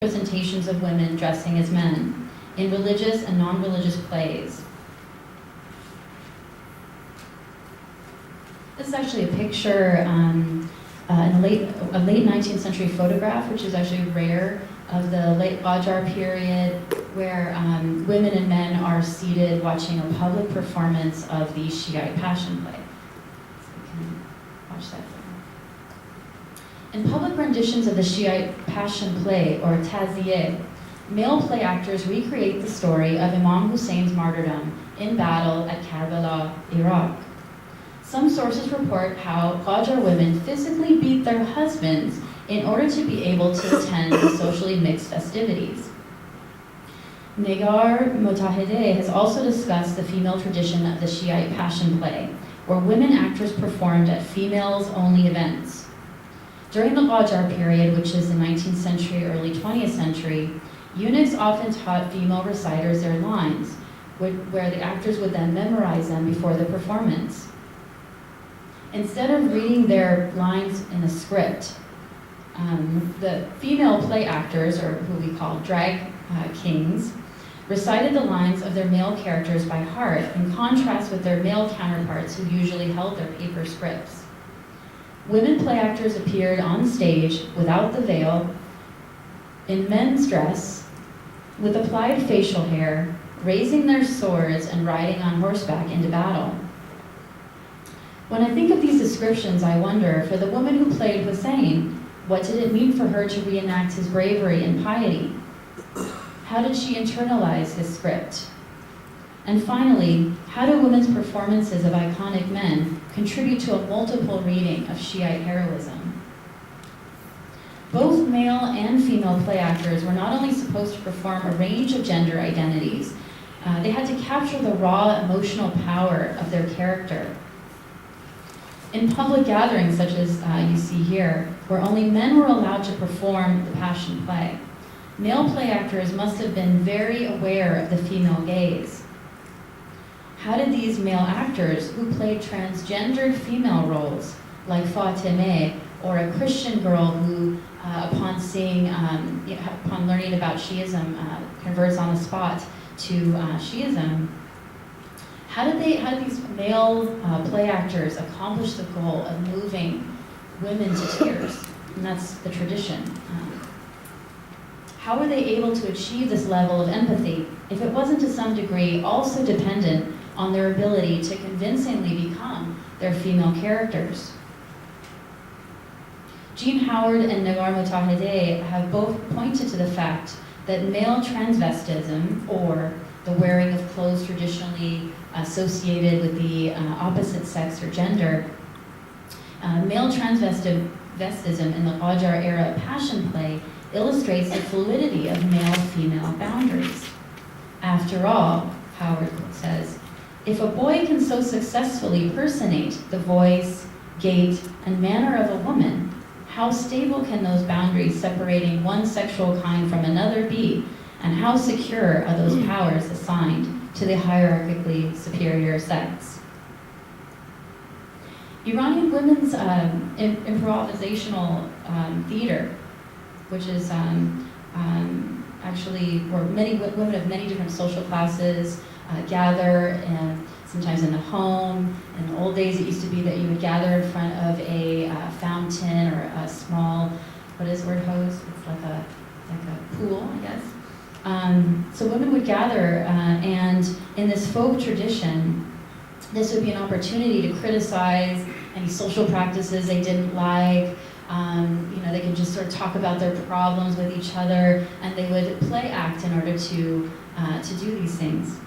representations of women dressing as men in religious and non-religious plays. This is actually a picture in a late 19th century photograph, which is actually rare, of the late Qajar period, where women and men are seated watching a public performance of the Shiite Passion play. So we can watch that. In public renditions of the Shiite Passion play, or Taziyeh, male play actors recreate the story of Imam Hussein's martyrdom in battle at Karbala, Iraq. Some sources report how Qajar women physically beat their husbands in order to be able to attend the socially mixed festivities. Negar Motahedeh has also discussed the female tradition of the Shiite Passion play, where women actors performed at females-only events. During the Qajar period, which is the 19th century, early 20th century, eunuchs often taught female reciters their lines, where the actors would then memorize them before the performance. Instead of reading their lines in a script, the female play actors, or who we call drag kings, recited the lines of their male characters by heart, in contrast with their male counterparts who usually held their paper scripts. Women play actors appeared on stage without the veil, in men's dress, with applied facial hair, raising their swords and riding on horseback into battle. When I think of these descriptions, I wonder, for the woman who played Hussein, what did it mean for her to reenact his bravery and piety? How did she internalize his script? And finally, how do women's performances of iconic men contribute to a multiple reading of Shiite heroism? Both male and female play actors were not only supposed to perform a range of gender identities, they had to capture the raw emotional power of their character. In public gatherings, such as you see here, where only men were allowed to perform the Passion play, male play actors must have been very aware of the female gaze. How did these male actors who played transgendered female roles, like Fatimeh, or a Christian girl who, upon learning about Shiism, converts on the spot to Shiism, how did these male play actors accomplish the goal of moving women to tears? And that's the tradition. How were they able to achieve this level of empathy if it wasn't to some degree also dependent on their ability to convincingly become their female characters? Jean Howard and Negar Motahedeh have both pointed to the fact that male transvestism, or the wearing of clothes traditionally associated with the opposite sex or gender, male transvestism in the Qajar era Passion play illustrates the fluidity of male-female boundaries. After all, Howard says, if a boy can so successfully personate the voice, gait, and manner of a woman, how stable can those boundaries separating one sexual kind from another be, and how secure are those powers assigned to the hierarchically superior sex? Iranian women's improvisational theater, which is actually where many women of many different social classes gather, and sometimes in a home. In the old days, it used to be that you would gather in front of a fountain or a small, what is the word, hose? It's like a pool, I guess. So women would gather, and in this folk tradition, this would be an opportunity to criticize any social practices they didn't like. They could just sort of talk about their problems with each other, and they would play act in order to do these things.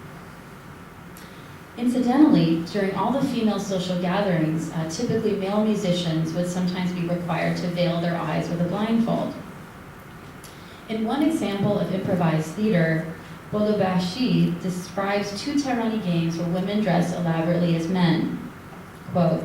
Incidentally, during all the female social gatherings, typically male musicians would sometimes be required to veil their eyes with a blindfold. In one example of improvised theater, Bolobashi describes two Tehrani games where women dress elaborately as men. Quote,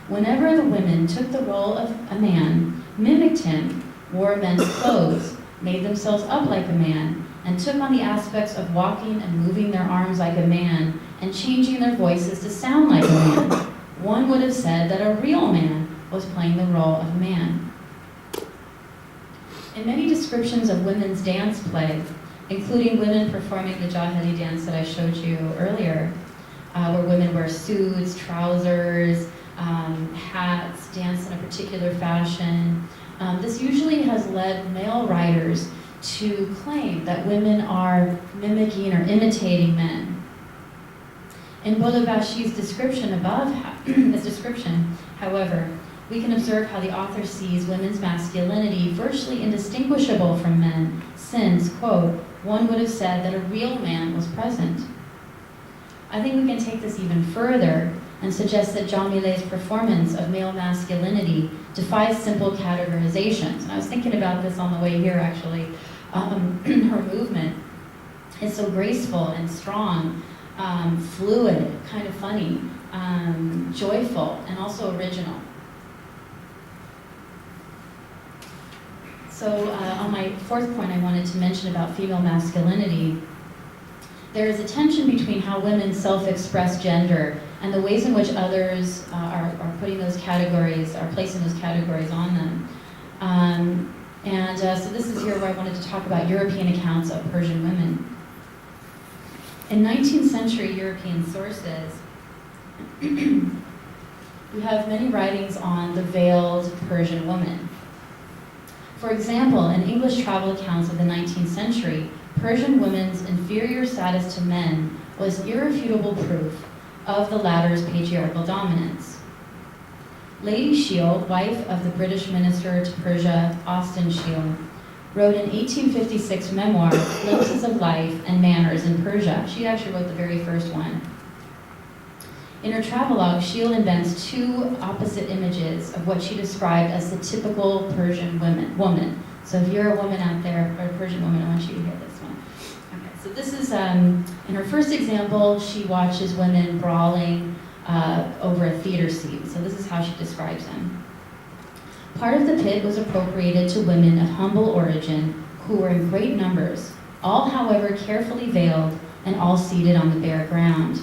whenever the women took the role of a man, mimicked him, wore men's clothes, made themselves up like a man, and took on the aspects of walking and moving their arms like a man, and changing their voices to sound like a man, one would have said that a real man was playing the role of a man. In many descriptions of women's dance play, including women performing the Jahili dance that I showed you earlier, where women wear suits, trousers, hats, dance in a particular fashion, this usually has led male writers to claim that women are mimicking or imitating men. In Bolabashi's description above, however, we can observe how the author sees women's masculinity virtually indistinguishable from men, since, quote, one would have said that a real man was present. I think we can take this even further and suggest that Jamile's performance of male masculinity defies simple categorizations. And I was thinking about this on the way here, actually. Her movement is so graceful and strong, fluid, kind of funny, joyful, and also original. So on my fourth point, I wanted to mention about female masculinity. There is a tension between how women self-express gender and the ways in which others are putting those categories, are placing those categories on them. So this is here where I wanted to talk about European accounts of Persian women. In 19th century European sources, we have many writings on the veiled Persian woman. For example, in English travel accounts of the 19th century, Persian women's inferior status to men was irrefutable proof of the latter's patriarchal dominance. Lady Shiel, wife of the British minister to Persia, Austen Shiel, wrote an 1856 memoir, Glimpses of Life and Manners in Persia. She actually wrote the very first one. In her travelogue, Shiel invents two opposite images of what she described as the typical Persian woman. So if you're a woman out there, or a Persian woman, I want you to hear this one. Okay, so this is, in her first example, she watches women brawling over a theater scene. So this is how she describes them. Part of the pit was appropriated to women of humble origin who were in great numbers, all, however, carefully veiled and all seated on the bare ground.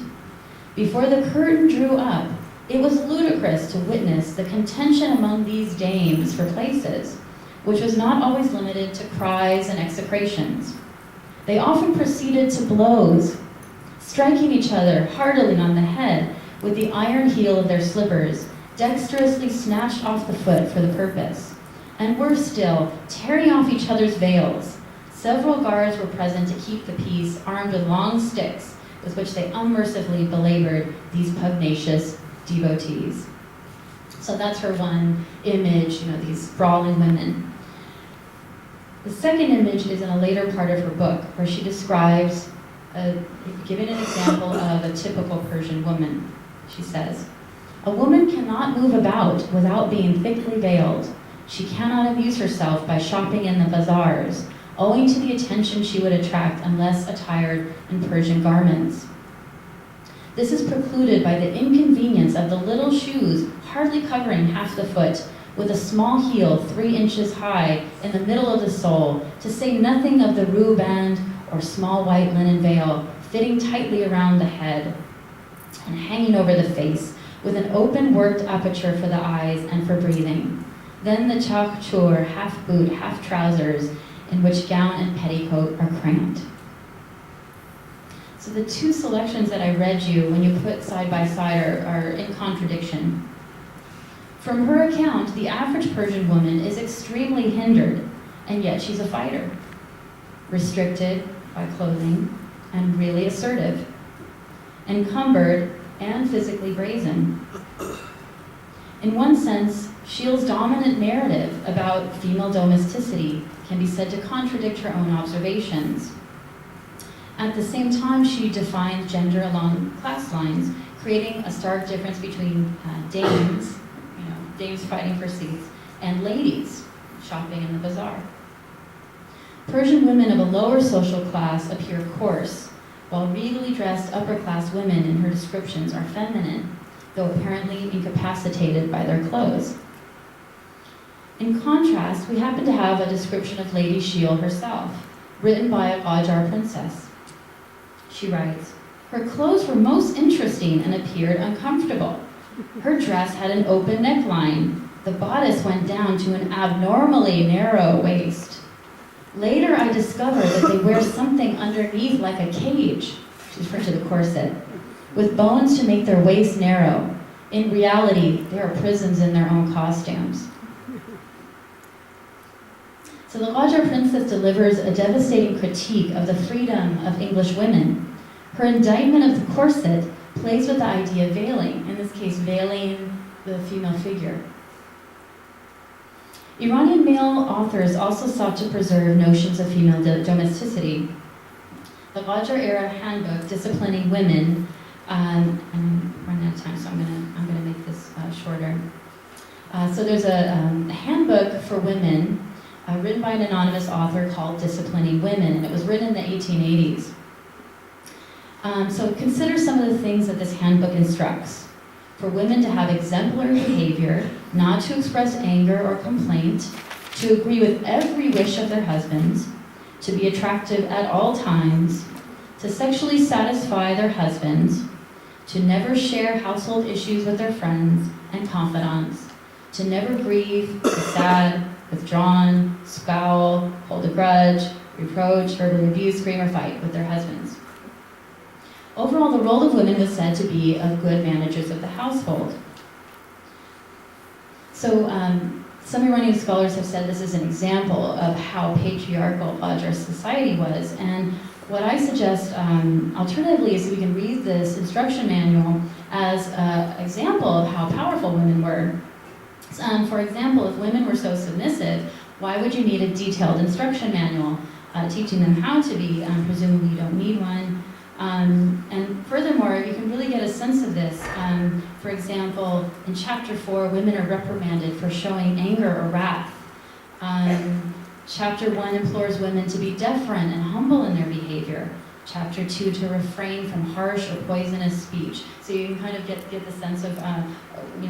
Before the curtain drew up, it was ludicrous to witness the contention among these dames for places, which was not always limited to cries and execrations. They often proceeded to blows, striking each other heartily on the head with the iron heel of their slippers, dexterously snatched off the foot for the purpose, and worse still, tearing off each other's veils. Several guards were present to keep the peace, armed with long sticks, with which they unmercifully belabored these pugnacious devotees. So that's her one image, these brawling women. The second image is in a later part of her book, where she describes, giving an example of a typical Persian woman. She says, "A woman cannot move about without being thickly veiled. She cannot amuse herself by shopping in the bazaars, owing to the attention she would attract unless attired in Persian garments. This is precluded by the inconvenience of the little shoes hardly covering half the foot, with a small heel 3 inches high in the middle of the sole, to say nothing of the ruband or small white linen veil fitting tightly around the head and hanging over the face, with an open worked aperture for the eyes and for breathing. Then the chakchur, half boot, half trousers, in which gown and petticoat are cramped." So the two selections that I read you, when you put side by side, are in contradiction. From her account, the average Persian woman is extremely hindered, and yet she's a fighter, restricted by clothing, and really assertive, encumbered and physically brazen. In one sense, Shiel's dominant narrative about female domesticity can be said to contradict her own observations. At the same time, she defines gender along class lines, creating a stark difference between dames, dames fighting for seats, and ladies shopping in the bazaar. Persian women of a lower social class appear coarse, while regally dressed upper-class women in her descriptions are feminine, though apparently incapacitated by their clothes. In contrast, we happen to have a description of Lady Shiel herself, written by a Qajar princess. She writes, "Her clothes were most interesting and appeared uncomfortable. Her dress had an open neckline. The bodice went down to an abnormally narrow waist. Later, I discovered that they wear something underneath like a cage, she's referring to the corset, with bones to make their waist narrow. In reality, they are prisons in their own costumes. So the Qajar princess delivers a devastating critique of the freedom of English women. Her indictment of the corset plays with the idea of veiling, in this case, veiling the female figure. Iranian male authors also sought to preserve notions of female domesticity. The Qajar-era handbook, Disciplining Women, and I'm running out of time, so I'm gonna make this shorter. So there's a handbook for women written by an anonymous author called Disciplining Women, and it was written in the 1880s. So consider some of the things that this handbook instructs. For women to have exemplary behavior, not to express anger or complaint, to agree with every wish of their husbands, to be attractive at all times, to sexually satisfy their husbands, to never share household issues with their friends and confidants, to never grieve, be sad, withdrawn, scowl, hold a grudge, reproach, verbally abuse, scream, or fight with their husbands. Overall, the role of women was said to be of good managers of the household. So some Iranian scholars have said this is an example of how patriarchal Qajar society was. And what I suggest alternatively is that we can read this instruction manual as an example of how powerful women were. For example, if women were so submissive, why would you need a detailed instruction manual teaching them how to be? Presumably you don't need one. And furthermore, you can really get a sense of this. For example, in chapter 4, women are reprimanded for showing anger or wrath. Chapter 1 implores women to be deferent and humble in their behavior. Chapter 2, to refrain from harsh or poisonous speech. So you can kind of get the sense of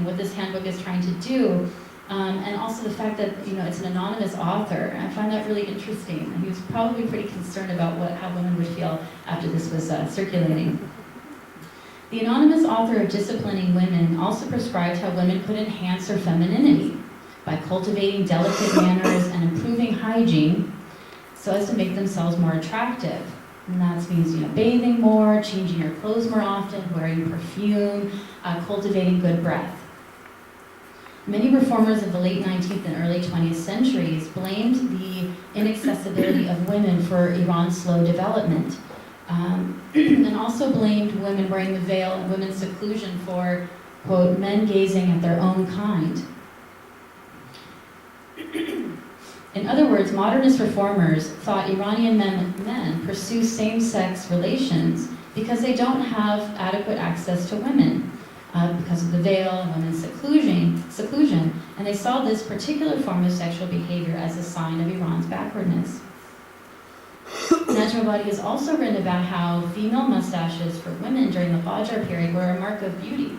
what this handbook is trying to do. And also the fact that it's an anonymous author. I find that really interesting. He was probably pretty concerned about how women would feel after this was circulating. The anonymous author of Disciplining Women also prescribed how women could enhance their femininity by cultivating delicate manners and improving hygiene so as to make themselves more attractive. And that means bathing more, changing your clothes more often, wearing perfume, cultivating good breath. Many reformers of the late 19th and early 20th centuries blamed the inaccessibility of women for Iran's slow development, and also blamed women wearing the veil and women's seclusion for, quote, men gazing at their own kind. In other words, modernist reformers thought Iranian men pursue same-sex relations because they don't have adequate access to women. Because of the veil and women's seclusion, and they saw this particular form of sexual behavior as a sign of Iran's backwardness. Najmabadi has also written about how female mustaches for women during the Qajar period were a mark of beauty.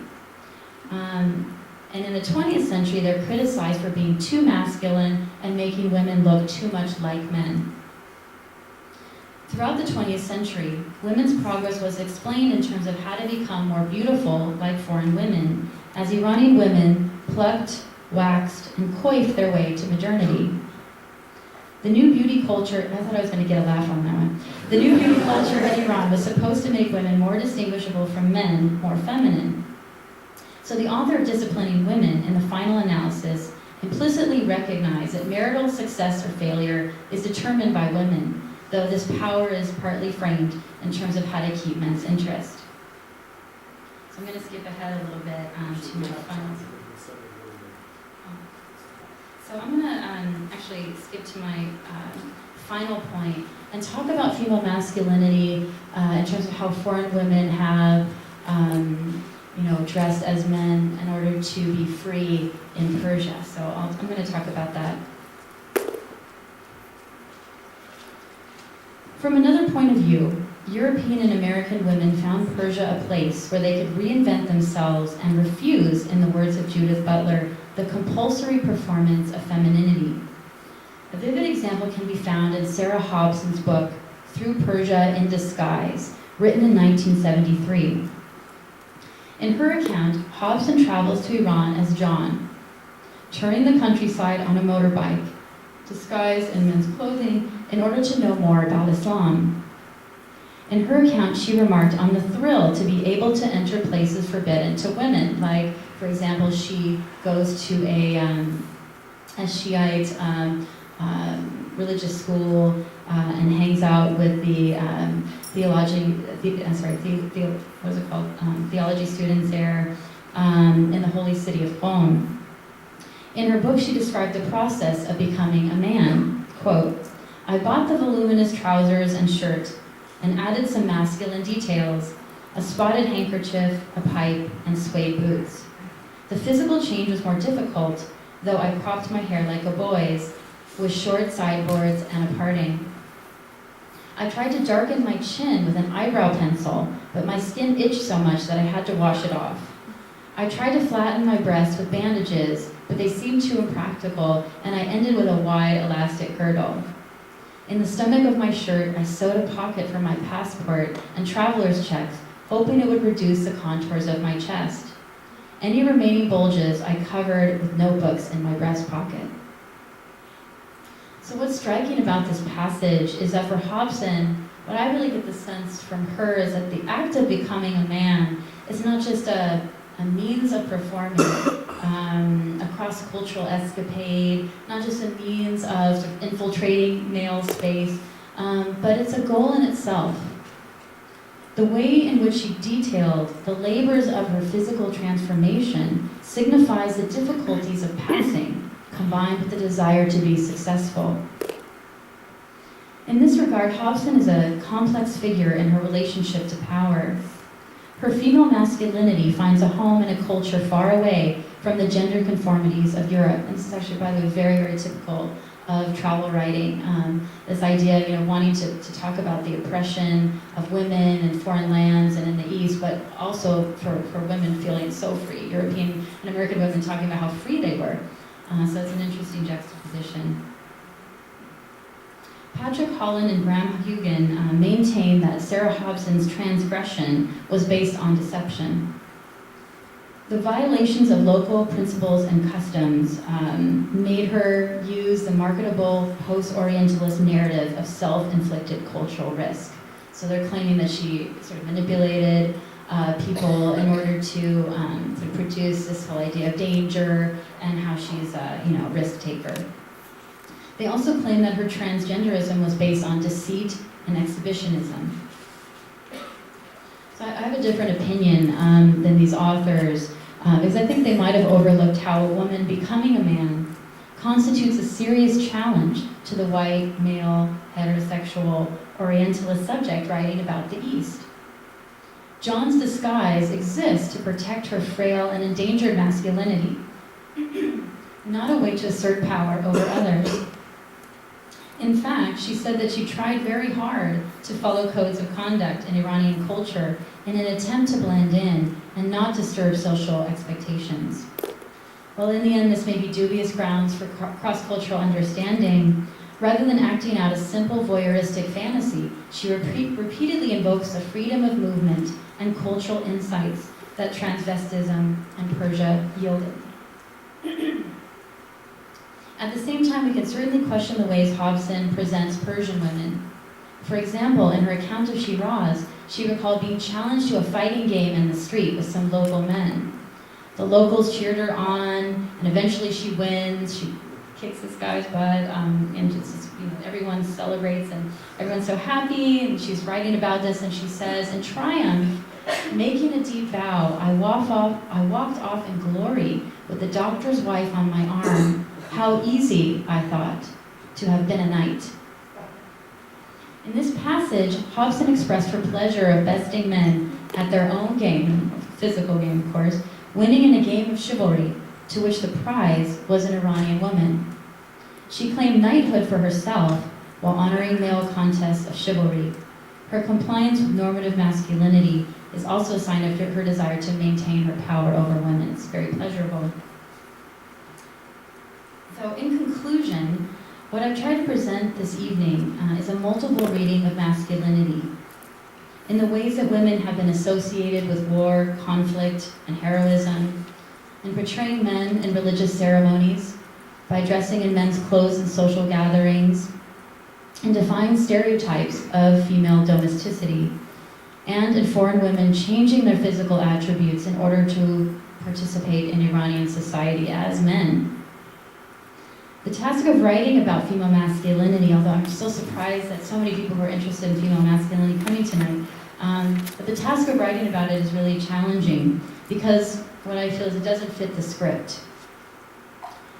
And in the 20th century, they're criticized for being too masculine and making women look too much like men. Throughout the 20th century, women's progress was explained in terms of how to become more beautiful like foreign women, as Iranian women plucked, waxed, and coiffed their way to modernity. The new beauty culture, I thought I was going to get a laugh on that one. The new beauty culture in Iran was supposed to make women more distinguishable from men, more feminine. So the author of Disciplining Women, in the final analysis, implicitly recognized that marital success or failure is determined by women, though this power is partly framed in terms of how to keep men's interest. So I'm going to skip ahead a little bit to my final. So I'm going to actually skip to my final point and talk about female masculinity in terms of how foreign women have dressed as men in order to be free in Persia. So I'm going to talk about that. From another point of view, European and American women found Persia a place where they could reinvent themselves and refuse, in the words of Judith Butler, the compulsory performance of femininity. A vivid example can be found in Sarah Hobson's book, Through Persia in Disguise, written in 1973. In her account, Hobson travels to Iran as John, touring the countryside on a motorbike, disguised in men's clothing in order to know more about Islam. In her account, she remarked on the thrill to be able to enter places forbidden to women. Like, for example, she goes to a Shiite religious school and hangs out with the theology students there in the holy city of Qom. In her book, she described the process of becoming a man. Quote, "I bought the voluminous trousers and shirt and added some masculine details, a spotted handkerchief, a pipe, and suede boots. The physical change was more difficult, though I cropped my hair like a boy's, with short sideboards and a parting. I tried to darken my chin with an eyebrow pencil, but my skin itched so much that I had to wash it off. I tried to flatten my breasts with bandages, but they seemed too impractical, and I ended with a wide elastic girdle. In the stomach of my shirt, I sewed a pocket for my passport and traveler's checks, hoping it would reduce the contours of my chest. Any remaining bulges I covered with notebooks in my breast pocket." So what's striking about this passage is that for Hobson, what I really get the sense from her is that the act of becoming a man is not just a means of performing, a cross-cultural escapade, not just a means of sort of infiltrating male space, but it's a goal in itself. The way in which she detailed the labors of her physical transformation signifies the difficulties of passing, combined with the desire to be successful. In this regard, Hobson is a complex figure in her relationship to power. Her female masculinity finds a home in a culture far away from the gender conformities of Europe. And this is actually, by the way, very, very typical of travel writing. This idea, wanting to talk about the oppression of women in foreign lands and in the East, but also for women feeling so free. European and American women talking about how free they were. So it's an interesting juxtaposition. Patrick Holland and Graham Hugan maintain that Sarah Hobson's transgression was based on deception. The violations of local principles and customs made her use the marketable post-Orientalist narrative of self-inflicted cultural risk. So they're claiming that she sort of manipulated people in order to produce this whole idea of danger and how she's a risk taker. They also claim that her transgenderism was based on deceit and exhibitionism. So I have a different opinion than these authors, because I think they might have overlooked how a woman becoming a man constitutes a serious challenge to the white, male, heterosexual, Orientalist subject writing about the East. John's disguise exists to protect her frail and endangered masculinity, not a way to assert power over others. In fact, she said that she tried very hard to follow codes of conduct in Iranian culture in an attempt to blend in and not disturb social expectations. While in the end this may be dubious grounds for cross-cultural understanding, rather than acting out a simple voyeuristic fantasy, she repeatedly invokes the freedom of movement and cultural insights that transvestism and Persia yielded. At the same time, we can certainly question the ways Hobson presents Persian women. For example, in her account of Shiraz, she recalled being challenged to a fighting game in the street with some local men. The locals cheered her on, and eventually she wins. She kicks this guy's butt, and just, everyone celebrates, and everyone's so happy, and she's writing about this, and she says, in triumph, making a deep bow, I walked off in glory with the doctor's wife on my arm. How easy, I thought, to have been a knight. In this passage, Hobson expressed her pleasure of besting men at their own game, physical game of course, winning in a game of chivalry, to which the prize was an Iranian woman. She claimed knighthood for herself while honoring male contests of chivalry. Her compliance with normative masculinity is also a sign of her desire to maintain her power over women. It's very pleasurable. So in conclusion, what I've tried to present this evening is a multiple reading of masculinity in the ways that women have been associated with war, conflict, and heroism, in portraying men in religious ceremonies, by dressing in men's clothes in social gatherings, in defying stereotypes of female domesticity, and in foreign women changing their physical attributes in order to participate in Iranian society as men. The task of writing about female masculinity, although I'm still surprised that so many people who are interested in female masculinity coming tonight, but the task of writing about it is really challenging because what I feel is it doesn't fit the script.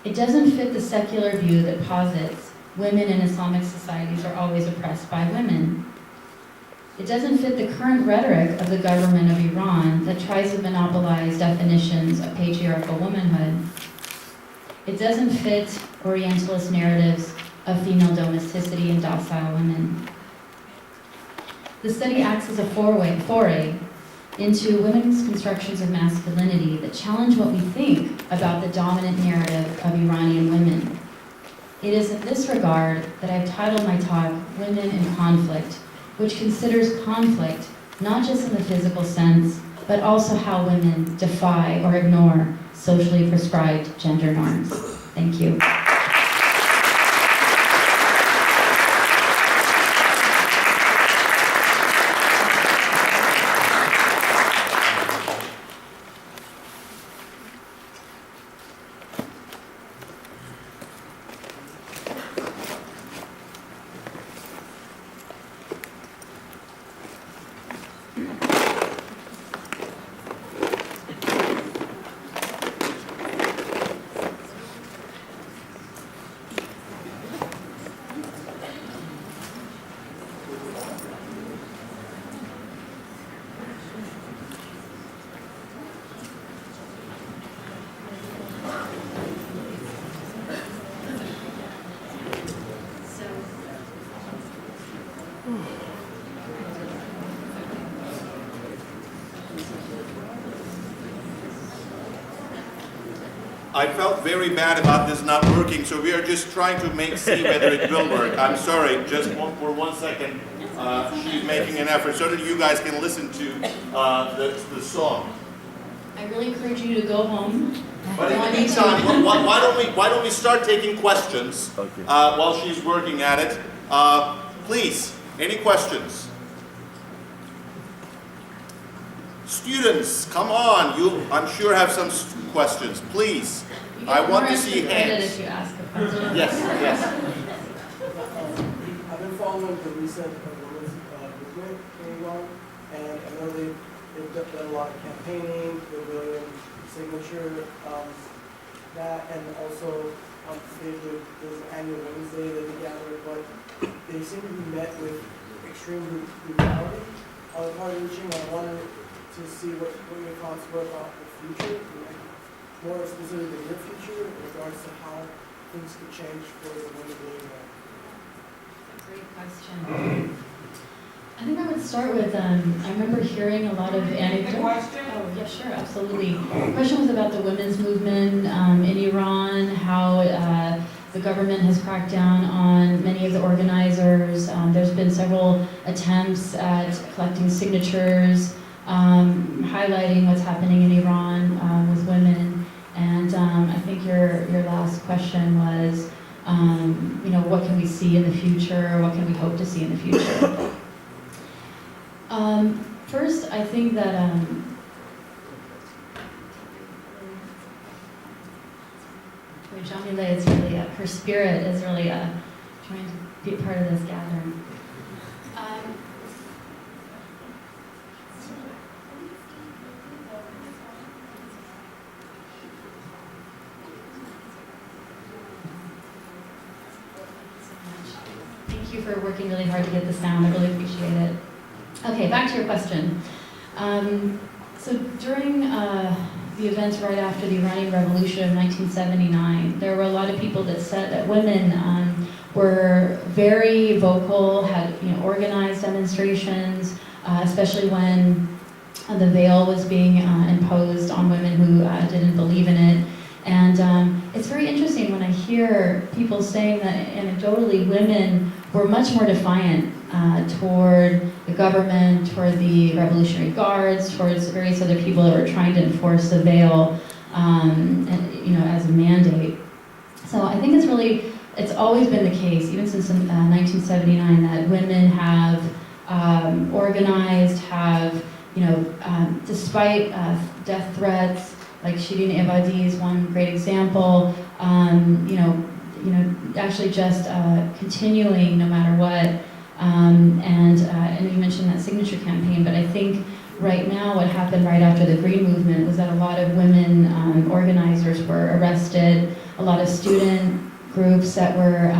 It doesn't fit the secular view that posits women in Islamic societies are always oppressed by women. It doesn't fit the current rhetoric of the government of Iran that tries to monopolize definitions of patriarchal womanhood. It doesn't fit Orientalist narratives of female domesticity and docile women. The study acts as a foray into women's constructions of masculinity that challenge what we think about the dominant narrative of Iranian women. It is in this regard that I've titled my talk, Women in Conflict, which considers conflict not just in the physical sense, but also how women defy or ignore socially prescribed gender norms. Thank you. I felt very bad about this not working, so we are just trying to see whether it will work. I'm sorry, just for 1 second. She's making an effort so that you guys can listen to the song. I really encourage you to go home. But in the meantime, why don't we start taking questions while she's working at it? Please, any questions? Students, come on. You, I'm sure, have some questions. Please. I want to see hands. If you ask a question. Yes, yes. I've been following the recent women's movement in Iran, and I know they've done a lot of campaigning, the million signature, that, and also there's an annual Women's Day that they gather, but they seem to be met with extreme brutality on the part of reaching. I wanted to see what your thoughts were about the future, like more specifically the near future, in regards to how things could change for the women in Iran. That's a great question. I think I would start with, I remember hearing a lot of anecdotes. Oh, yeah, sure, absolutely. The question was about the women's movement in Iran, how the government has cracked down on many of the organizers. There's been several attempts at collecting signatures, highlighting what's happening in Iran with women. And I think your last question was, what can we see in the future? What can we hope to see in the future? First, I think that Jamila is really, her spirit is really trying to be a part of this gathering. Thank you for working really hard to get the sound. I really appreciate it. Okay, back to your question. So during the events right after the Iranian Revolution of 1979, there were a lot of people that said that women were very vocal, had organized demonstrations, especially when the veil was being imposed on women who didn't believe in it. And it's very interesting when I hear people saying that anecdotally women were much more defiant toward the government, toward the Revolutionary Guards, towards various other people that were trying to enforce the veil as a mandate. So I think it's really it's always been the case, even since 1979, that women have organized, have, despite death threats, like Shirin Ebadi is one great example, actually just continuing no matter what. And you mentioned that signature campaign, but I think right now what happened right after the Green Movement was that a lot of women organizers were arrested, a lot of student groups that were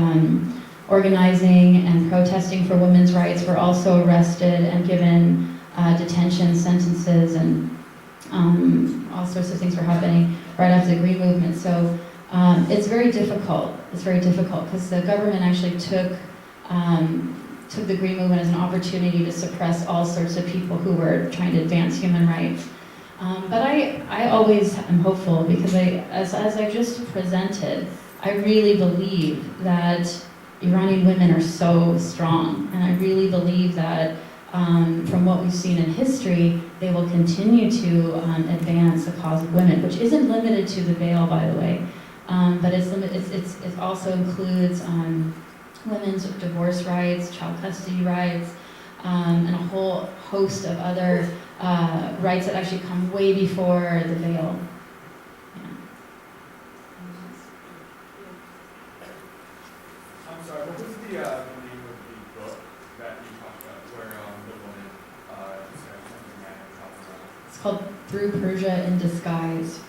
organizing and protesting for women's rights were also arrested and given detention sentences, and all sorts of things were happening right after the Green Movement. So it's very difficult. It's very difficult because the government actually took the Green Movement as an opportunity to suppress all sorts of people who were trying to advance human rights. But I always am hopeful because as I just presented, I really believe that Iranian women are so strong, and I really believe that from what we've seen in history, they will continue to advance the cause of women, which isn't limited to the veil, by the way, but it also includes women's divorce rights, child custody rights, and a whole host of other rights that actually come way before the veil. I'm sorry, what was the name of the book that you talked about where the woman describes something man and talks about? It's called Through Persia in Disguise.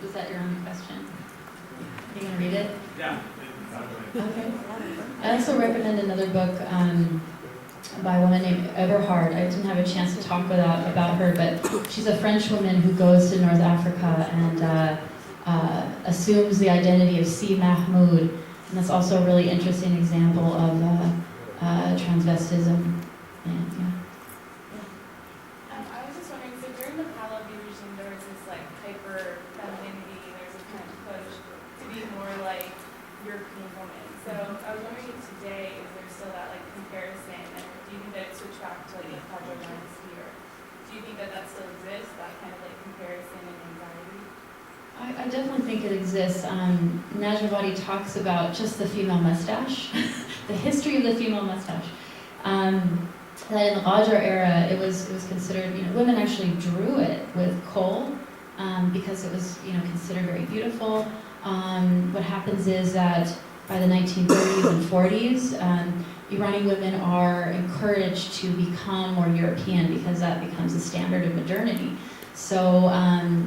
Was that your own question? You gonna read it? Yeah. Okay. I also recommend another book by a woman named Eberhard. I didn't have a chance to talk about her, but she's a French woman who goes to North Africa and assumes the identity of Si Mahmoud. And that's also a really interesting example of transvestism. And, I was just wondering, so during the Pahlavi regime, there was this like hyper femininity, there's a kind of push to be more like European women. So I was wondering if today, is there still that like comparison, and do you think that it switched back to like the Pahlavi dynasty, or do you think that still exists, that kind of like comparison and anxiety? I definitely think it exists. Najmabadi talks about just the female mustache, the history of the female mustache. That in the Qajar era, it was considered, women actually drew it with coal because it was, considered very beautiful. What happens is that by the 1930s and 40s, Iranian women are encouraged to become more European because that becomes the standard of modernity. So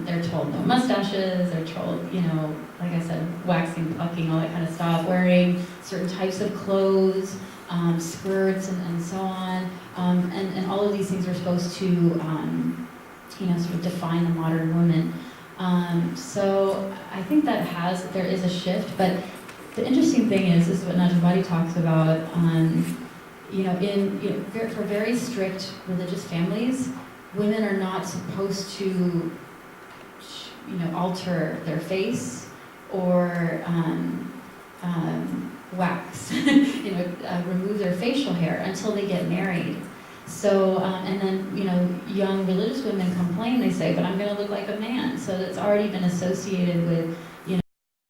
they're told no mustaches, they're told, like I said, waxing, plucking, all that kind of stuff, wearing certain types of clothes, skirts and so on. And all of these things are supposed to, sort of define the modern woman. So I think there is a shift, but the interesting thing is, this is what Najmabadi talks about, for very strict religious families, women are not supposed to, alter their face or wax, remove their facial hair until they get married. So, and then, young religious women complain, they say, but I'm going to look like a man. So that's already been associated with